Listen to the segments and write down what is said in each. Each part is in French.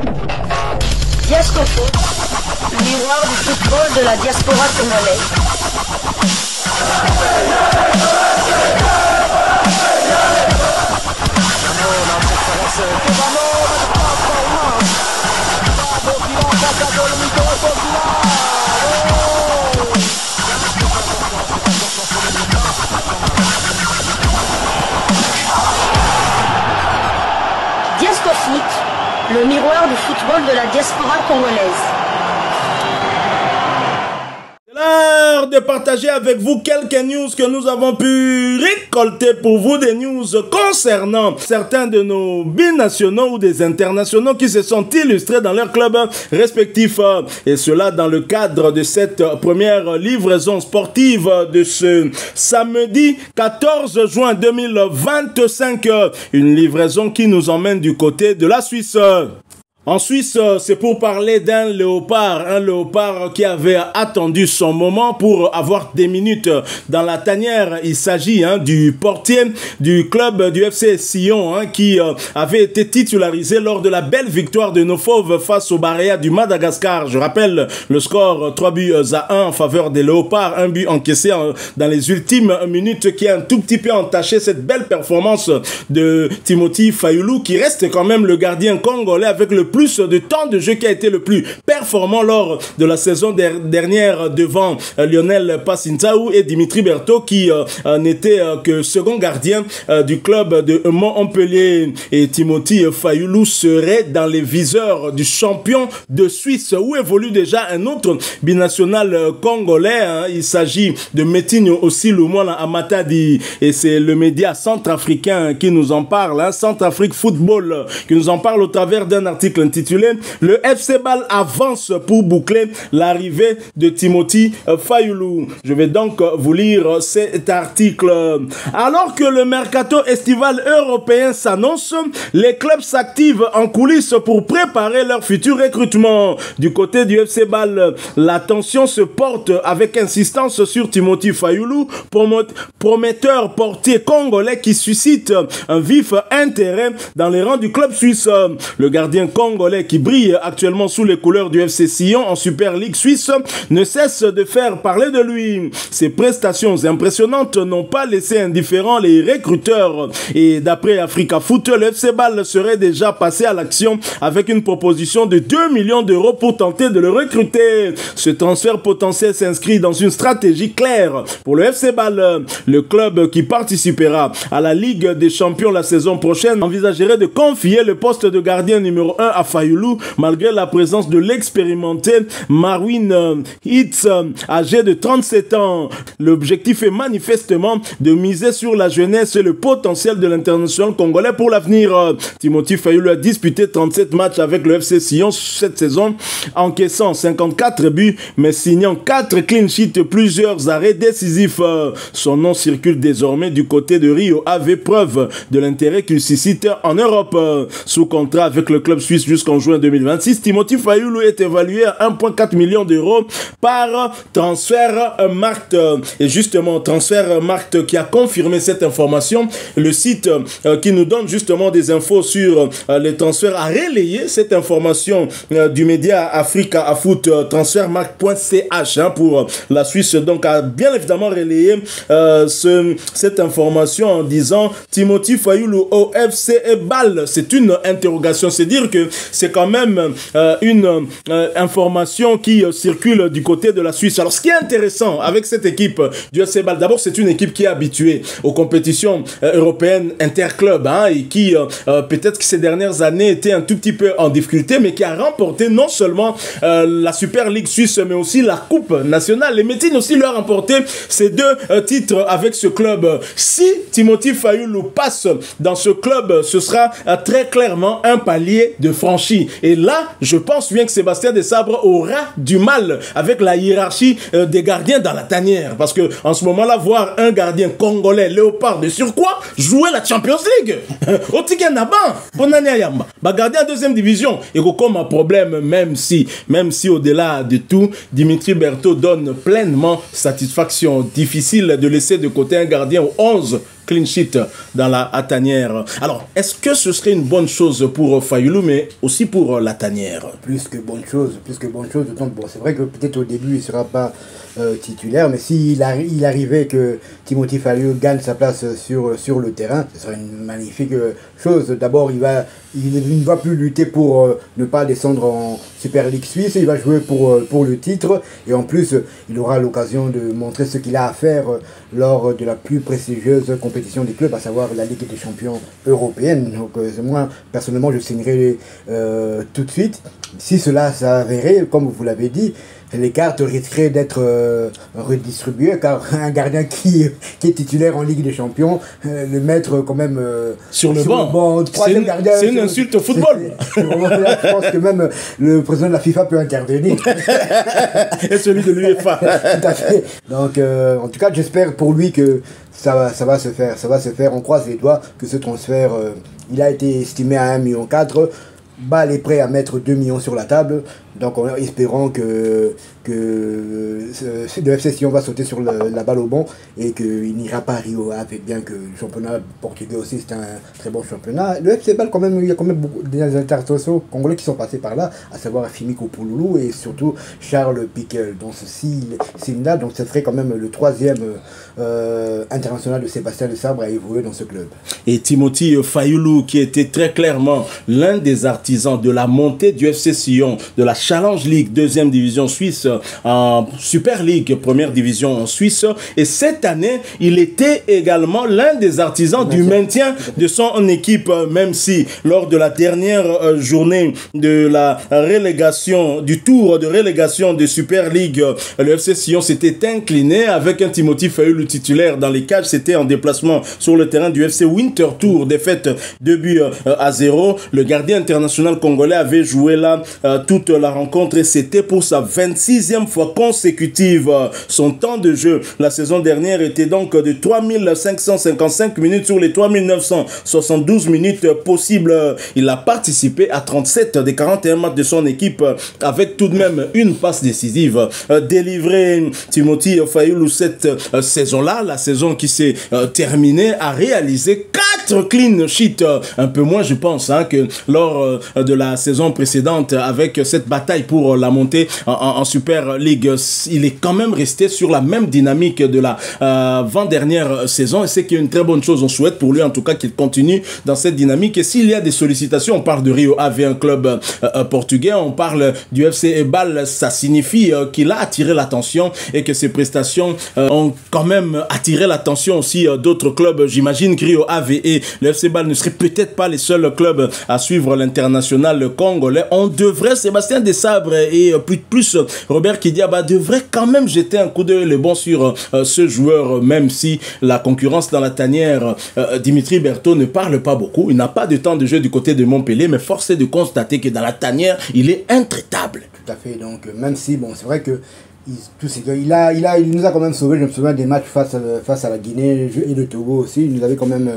Diascofoot, miroir du football de la diaspora congolaise. Diascofoot, le miroir du football de la diaspora congolaise. L'heure de partager avec vous quelques news que nous avons pu récolter pour vous, des news concernant certains de nos binationaux ou des internationaux qui se sont illustrés dans leurs clubs respectifs, et cela dans le cadre de cette première livraison sportive de ce samedi 14 juin 2025, une livraison qui nous emmène du côté de la Suisse. En Suisse, c'est pour parler d'un léopard, un léopard qui avait attendu son moment pour avoir des minutes dans la tanière. Il s'agit du portier du club du FC Sion qui avait été titularisé lors de la belle victoire de nos fauves face au Barea du Madagascar. Je rappelle le score 3-1 en faveur des léopards, un but encaissé dans les ultimes minutes qui a un tout petit peu entaché cette belle performance de Timothy Fayulu, qui reste quand même le gardien congolais avec le plus de temps de jeu, qui a été le plus performant lors de la saison dernière devant Lionel Passintaou et Dimitri Berthaud, qui n'était que second gardien du club de Montpellier. Et Timothy Fayulu serait dans les viseurs du champion de Suisse, où évolue déjà un autre binational congolais. Il s'agit de Metinho aussi Lumwana Amatadi, et c'est le média centrafricain qui nous en parle, Centrafrique Football, qui nous en parle au travers d'un article intitulé « Le FC Bâle avance pour boucler l'arrivée de Timothy Fayulu ». Je vais donc vous lire cet article. Alors que le mercato estival européen s'annonce, les clubs s'activent en coulisses pour préparer leur futur recrutement. Du côté du FC Bâle, l'attention se porte avec insistance sur Timothy Fayulu, prometteur portier congolais qui suscite un vif intérêt dans les rangs du club suisse. Le gardien congolais qui brille actuellement sous les couleurs du FC Sion en Super League suisse ne cesse de faire parler de lui. Ses prestations impressionnantes n'ont pas laissé indifférents les recruteurs, et d'après Africa Foot, le FC Bâle serait déjà passé à l'action avec une proposition de 2 millions d'euros pour tenter de le recruter. Ce transfert potentiel s'inscrit dans une stratégie claire pour le FC Bâle. Le club qui participera à la Ligue des Champions la saison prochaine envisagerait de confier le poste de gardien numéro 1 à Fayulu, malgré la présence de l'expérimenté Marwin Hitz, âgé de 37 ans. L'objectif est manifestement de miser sur la jeunesse et le potentiel de l'international congolais pour l'avenir. Timothy Fayulu a disputé 37 matchs avec le FC Sion cette saison, encaissant 54 buts, mais signant 4 clean sheets, plusieurs arrêts décisifs. Son nom circule désormais du côté de Rio Ave, preuve de l'intérêt qu'il suscite en Europe. Sous contrat avec le club suisse jusqu'en juin 2026, Timothy Fayulu est évalué à 1,4 million d'euros par Transfermarkt. Et justement, Transfermarkt qui a confirmé cette information, le site qui nous donne justement des infos sur les transferts a relayé cette information du média Africa Foot, transfermarkt.ch pour la Suisse, donc a bien évidemment relayé cette information en disant Timothy Fayulu au FC Bâle. C'est une interrogation, c'est dire que c'est quand même une information qui circule du côté de la Suisse. Alors ce qui est intéressant avec cette équipe du FC Bâle, d'abord c'est une équipe qui est habituée aux compétitions européennes interclubs et qui peut-être que ces dernières années était un tout petit peu en difficulté, mais qui a remporté non seulement la Super League suisse, mais aussi la Coupe nationale. Les Métines aussi lui a remporté ces deux titres avec ce club. Si Timothy Fayulu passe dans ce club, ce sera très clairement un palier de franchi. Et là, je pense bien que Sébastien Desabre aura du mal avec la hiérarchie des gardiens dans la tanière. Parce que en ce moment-là, voir un gardien congolais, léopard de surcroît, jouer la Champions League. Au ticket Naban, gardien deuxième division, il y a comme un problème, même si au-delà de tout, Dimitri Berthaud donne pleinement satisfaction. Difficile de laisser de côté un gardien au 11 clean sheet dans la tanière. Alors, est-ce que ce serait une bonne chose pour Fayulu, mais aussi pour la tanière? Plus que bonne chose, d'autant que bon, c'est vrai que peut-être au début il ne sera pas titulaire, mais s'il arrivait que Timothy Fayulu gagne sa place sur le terrain, ce serait une magnifique chose. D'abord, il ne va plus lutter pour ne pas descendre en Super League Suisse, il va jouer pour le titre, et en plus, il aura l'occasion de montrer ce qu'il a à faire lors de la plus prestigieuse compétition des clubs, à savoir la Ligue des champions européenne. Donc moi, personnellement, je signerai tout de suite. Si cela s'avérait, comme vous l'avez dit, les cartes risqueraient d'être redistribuées, car un gardien qui est titulaire en Ligue des Champions, le mettre quand même sur le banc, c'est une insulte au football. Je pense que même le président de la FIFA peut intervenir. Et celui de l'UEFA. Tout à fait. Donc, en tout cas, j'espère pour lui que ça va se faire. On croise les doigts que ce transfert, il a été estimé à 1,4 million. Bâle est prêt à mettre 2 millions sur la table, donc en espérant que le FC Sion va sauter sur la balle au bon et qu'il n'ira pas à Rio Ave, bien que le championnat portugais aussi c'est un très bon championnat. Le FC Bâle, quand même, il y a quand même beaucoup d'internationaux congolais qui sont passés par là, à savoir Fimiko Pouloulou et surtout Charles Piquel. Donc c'est une date, donc ça serait quand même le 3e international de Sébastien de Sabre à évoluer dans ce club. Et Timothy Fayulu, qui était très clairement l'un des artisans de la montée du FC Sion, de la Challenge League, 2e division suisse, en Super League, 1re division en Suisse. Et cette année, il était également l'un des artisans du maintien de son équipe, même si lors de la dernière journée de la relégation, du tour de relégation de Super League, le FC Sion s'était incliné avec un Timothy Fayulu titulaire dans les cages. C'était en déplacement sur le terrain du FC Winter Tour, défaite 2-0. Le gardien international congolais avait joué là toute la rencontre et c'était pour sa 26e fois consécutive. Son temps de jeu la saison dernière était donc de 3555 minutes sur les 3972 minutes possibles. Il a participé à 37 des 41 matchs de son équipe avec tout de même une passe décisive délivrée. Timothy Fayulu cette saison-là, la saison qui s'est terminée, a réalisé 4 clean sheets, un peu moins je pense que lors de la saison précédente avec cette bataille pour la montée en Super League. Il est quand même resté sur la même dynamique de la avant-dernière saison et c'est une très bonne chose. On souhaite pour lui en tout cas qu'il continue dans cette dynamique. Et s'il y a des sollicitations, on parle de Rio Ave, un club portugais, on parle du FC Bâle, ça signifie qu'il a attiré l'attention et que ses prestations ont quand même attiré l'attention aussi d'autres clubs. J'imagine que Rio Ave et le FC Bâle ne seraient peut-être pas les seuls clubs à suivre l'international congolais. On devrait, Sébastien Desabre et plus Robert Kidiaba devrait quand même jeter un coup d'œil sur ce joueur, même si la concurrence dans la tanière, Dimitri Berthaud ne parle pas beaucoup. Il n'a pas de temps de jeu du côté de Montpellier, mais force est de constater que dans la tanière, il est intraitable. Tout à fait, donc même si, bon, c'est vrai que il nous a quand même sauvé. Je me souviens des matchs face à la Guinée et le Togo aussi. Il nous avait quand même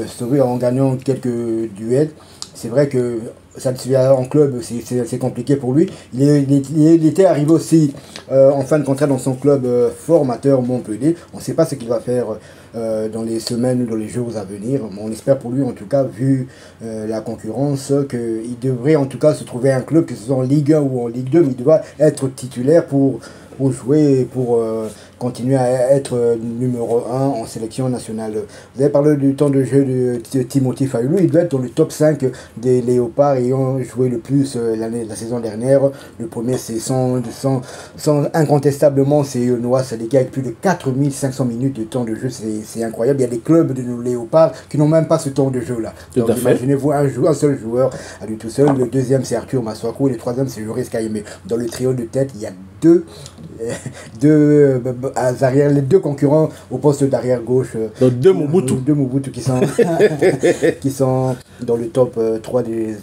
sauvé en gagnant quelques duels. C'est vrai que ça en club, c'est compliqué pour lui. Il était arrivé aussi en fin de contrat dans son club formateur Montpellier. On ne sait pas ce qu'il va faire dans les semaines ou dans les jours à venir. On espère pour lui, en tout cas, vu la concurrence, qu'il devrait en tout cas se trouver un club, que ce soit en Ligue 1 ou en Ligue 2, mais il doit être titulaire pour jouer, pour continuer à être numéro 1 en sélection nationale. Vous avez parlé du temps de jeu de Timothy Fayulu. Il doit être dans le top 5 des Léopards ayant joué le plus la saison dernière. Le premier, c'est incontestablement, c'est Noah Sadiki avec plus de 4500 minutes de temps de jeu. C'est incroyable. Il y a des clubs de nos Léopards qui n'ont même pas ce temps de jeu-là. Donc imaginez-vous un seul joueur à lui tout seul. Le deuxième, c'est Arthur Maswaku. Et le troisième, c'est Joris Kaïmé. Dans le trio de tête, il y a les deux concurrents au poste d'arrière gauche. Donc deux Mobutu qui sont dans le top 3 des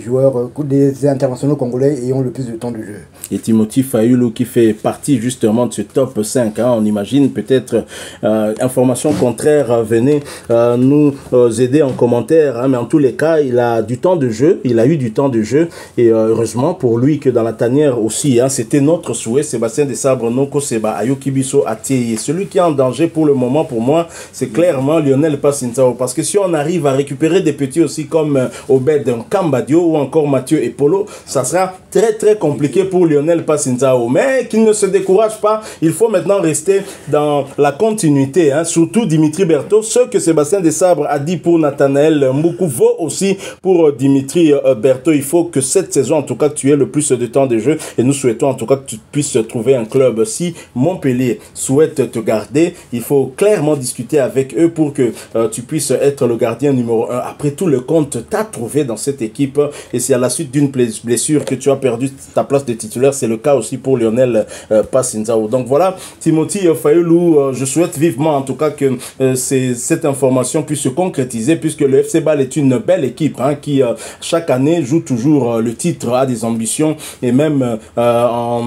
joueurs, des internationaux congolais ayant le plus de temps de jeu. Et Timothy Fayulu qui fait partie justement de ce top 5. On imagine peut-être information contraire, venez nous aider en commentaire. Mais en tous les cas, il a du temps de jeu. Il a eu du temps de jeu. Et heureusement pour lui que dans la tanière aussi, c'était notre souhait. Sébastien Desabre, Noko Seba, Ayokibi Bisso Atié. Celui qui est en danger pour le moment, pour moi, c'est clairement Lionel Passinsao. Parce que si on arrive à récupérer des petits aussi comme Obed Kambadio ou encore Mathieu Epolo, ça sera très très compliqué pour Lionel Passinsao. Mais qu'il ne se décourage pas, il faut maintenant rester dans la continuité. Hein. Surtout Dimitri Berthaud, ce que Sébastien Desabre a dit pour Nathanaël Mboukou vaut aussi pour Dimitri Berthaud. Il faut que cette saison, en tout cas, tu aies le plus de temps de jeu et nous souhaitons en tout cas que tu puisses trouver un club. Si Montpellier souhaite te garder, il faut clairement discuter avec eux pour que tu puisses être le gardien numéro 1. Après tout, le compte t'a trouvé dans cette équipe et c'est à la suite d'une blessure que tu as perdu ta place de titulaire. C'est le cas aussi pour Lionel Passinsao. Donc voilà, Timothy Fayoulou, je souhaite vivement en tout cas que cette information puisse se concrétiser puisque le FC Bâle est une belle équipe hein, qui chaque année joue toujours le titre, a des ambitions et même en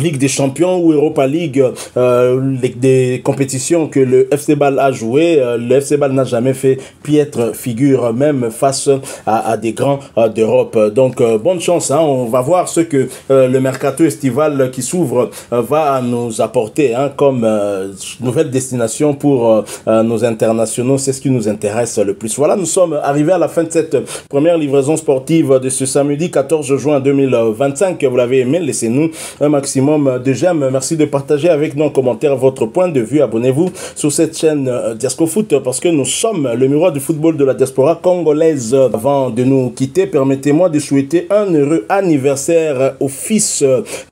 Ligue des Champions ou Europa League, des compétitions que le FC Bâle a joué, le FC Bâle n'a jamais fait piètre figure même face à des grands d'Europe. Donc bonne chance, hein, on va voir ce que le mercato estival qui s'ouvre va nous apporter hein, comme nouvelle destination pour nos internationaux. C'est ce qui nous intéresse le plus. Voilà, nous sommes arrivés à la fin de cette première livraison sportive de ce samedi 14 juin 2025. Vous l'avez aimé, laissez-nous un maximum de j'aime. Merci de partager avec nous en commentaire votre point de vue. Abonnez-vous sur cette chaîne Diasco Foot parce que nous sommes le miroir du football de la diaspora congolaise. Avant de nous quitter, permettez-moi de souhaiter un heureux anniversaire au fils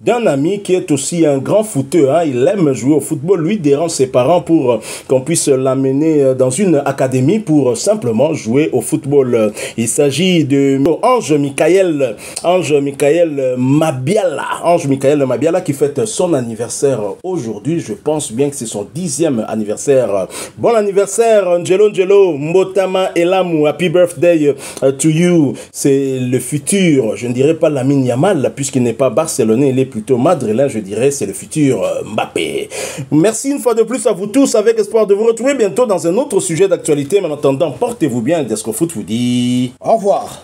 d'un ami qui est aussi un grand footeur. Hein. Il aime jouer au football. Lui dérange ses parents pour qu'on puisse l'amener dans une académie pour simplement jouer au football. Il s'agit de Ange Michael Mabiala qui fête son anniversaire aujourd'hui. Je pense bien que c'est son 10e anniversaire. Bon anniversaire Angelo Mbotama Elamu, happy birthday to you. C'est le futur, je ne dirais pas Lamine Yamal puisqu'il n'est pas barcelonais, il est plutôt madrilène, je dirais c'est le futur Mbappé. Merci une fois de plus à vous tous avec espoir de vous retrouver bientôt dans un autre sujet d'actualité. Mais en attendant, portez-vous bien. Diasco Foot vous dit au revoir.